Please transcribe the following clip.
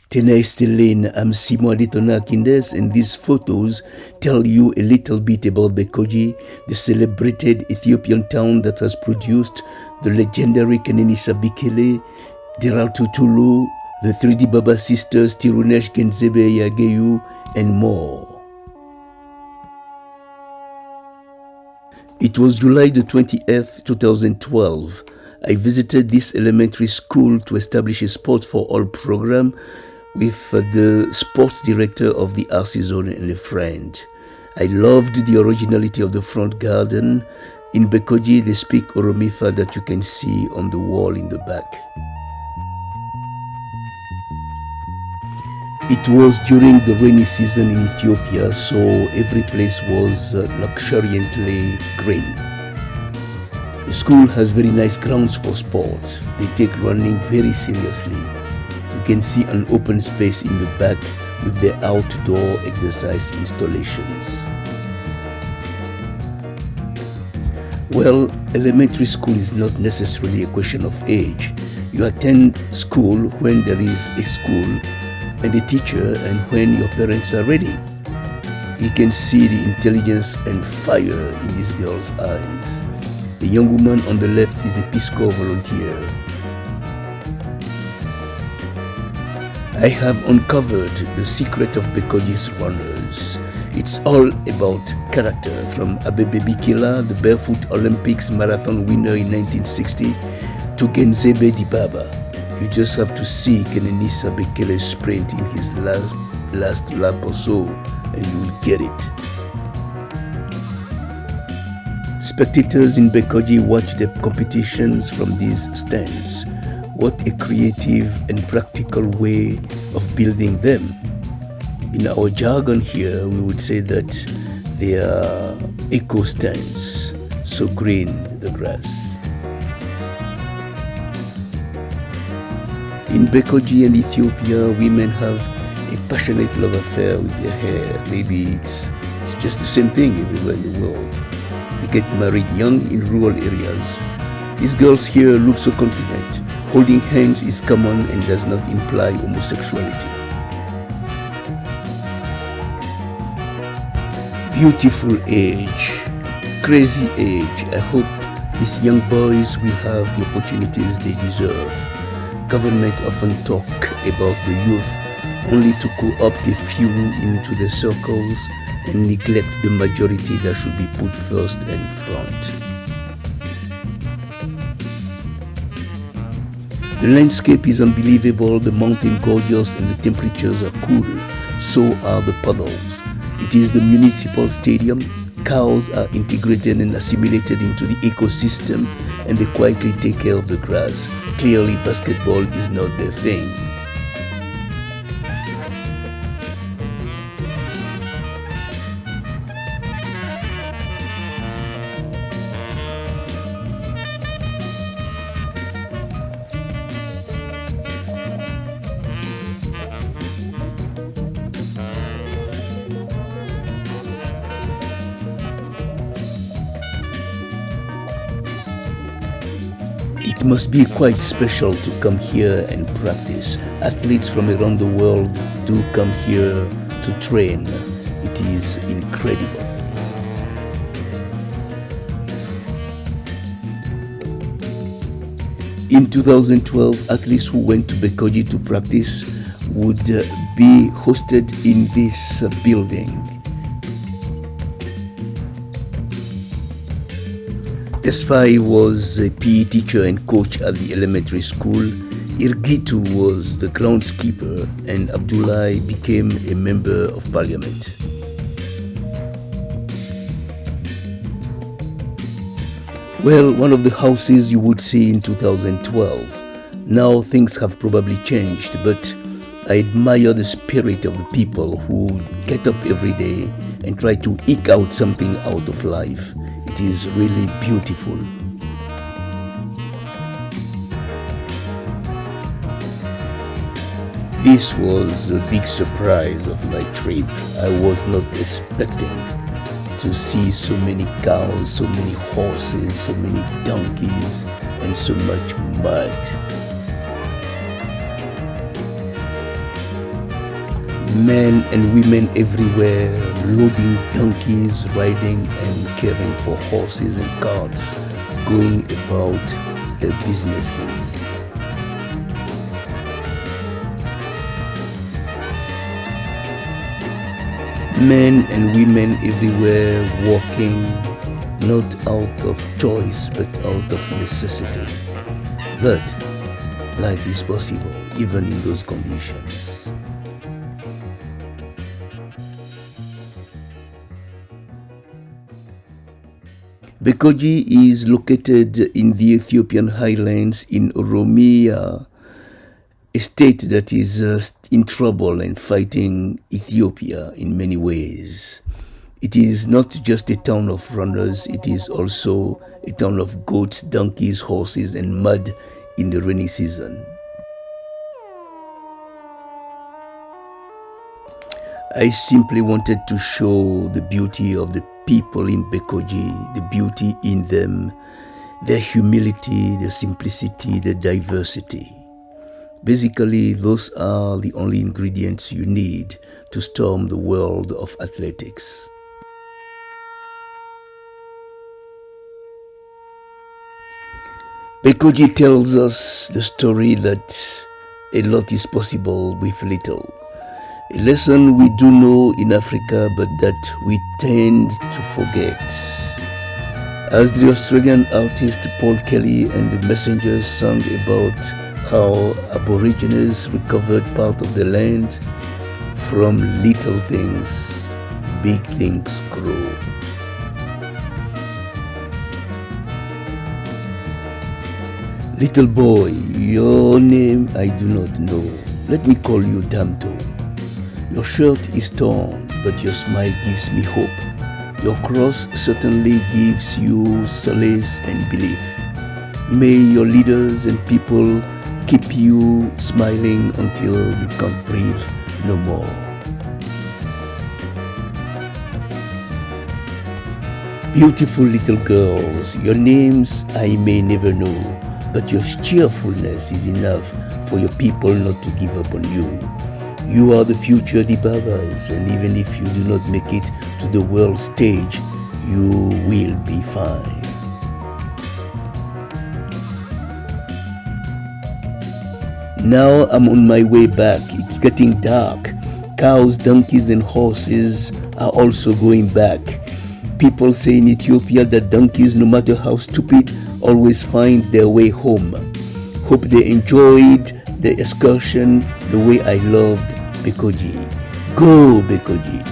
Tenaiste Lane, I'm Simon Adetona Akindes, and these photos tell you a little bit about Bekoji, the celebrated Ethiopian town that has produced the legendary Kenenisa Bekele, Derato Tulu, the 3D Baba sisters Tirunesh Genzebe Yageyu, and more. It was July the 20th, 2012. I visited this elementary school to establish a Sport for All program with the sports director of the RC zone and a friend. I loved the originality of the front garden. In Bekoji, they speak Oromifa that you can see on the wall in the back. It was during the rainy season in Ethiopia, so every place was luxuriantly green. The school has very nice grounds for sports. They take running very seriously. You can see an open space in the back with the outdoor exercise installations. Well, elementary school is not necessarily a question of age. You attend school when there is a school and a teacher and when your parents are ready. You can see the intelligence and fire in this girl's eyes. The young woman on the left is a Peace Corps volunteer. I have uncovered the secret of Bekoji's runners. It's all about character, from Abebe Bikila, the barefoot Olympics marathon winner in 1960, to Genzebe Dibaba. You just have to see Kenenisa Bekele sprint in his last lap or so, and you will get it. Spectators in Bekoji watch the competitions from these stands. What a creative and practical way of building them. In our jargon here, we would say that they are eco stands, so green the grass. In Bekoji and Ethiopia, women have a passionate love affair with their hair. Maybe it's just the same thing everywhere in the world. They get married young in rural areas. These girls here look so confident. Holding hands is common and does not imply homosexuality. Beautiful age, crazy age. I hope these young boys will have the opportunities they deserve. Government often talk about the youth only to co-opt a few into the circles and neglect the majority that should be put first and front. The landscape is unbelievable, the mountain gorgeous, and the temperatures are cool. So are the puddles. It is the municipal stadium. Cows are integrated and assimilated into the ecosystem, and they quietly take care of the grass. Clearly, basketball is not their thing. It must be quite special to come here and practice. Athletes from around the world do come here to train. It is incredible. In 2012, athletes who went to Bekoji to practice would be hosted in this building. Tesfai was a PE teacher and coach at the elementary school. Irgitu was the groundskeeper, and Abdullahi became a member of parliament. Well, one of the houses you would see in 2012. Now things have probably changed, but I admire the spirit of the people who get up every day and try to eke out something out of life. It is really beautiful. This was a big surprise of my trip. I was not expecting to see so many cows, so many horses, so many donkeys, and so much mud. Men and women everywhere, loading donkeys, riding and caring for horses and carts, going about their businesses. Men and women everywhere walking, not out of choice but out of necessity. But life is possible even in those conditions. Bekoji is located in the Ethiopian highlands in Oromia, a state that is in trouble and fighting Ethiopia in many ways. It is not just a town of runners, it is also a town of goats, donkeys, horses, and mud in the rainy season. I simply wanted to show the beauty of the people in Bekoji, the beauty in them, their humility, their simplicity, their diversity. Basically, those are the only ingredients you need to storm the world of athletics. Bekoji tells us the story that a lot is possible with little. A lesson we do know in Africa, but that we tend to forget. As the Australian artist Paul Kelly and the Messengers sang about how Aborigines recovered part of the land, from little things, big things grow. Little boy, your name I do not know. Let me call you Damto. Your shirt is torn, but your smile gives me hope. Your cross certainly gives you solace and belief. May your leaders and people keep you smiling until you can't breathe no more. Beautiful little girls, your names I may never know, but your cheerfulness is enough for your people not to give up on you. You are the future Dibabas, and even if you do not make it to the world stage, you will be fine. Now I'm on my way back. It's getting dark. Cows, donkeys, and horses are also going back. People say in Ethiopia that donkeys, no matter how stupid, always find their way home. Hope they enjoyed the excursion the way I loved Bekoji. Go Bekoji!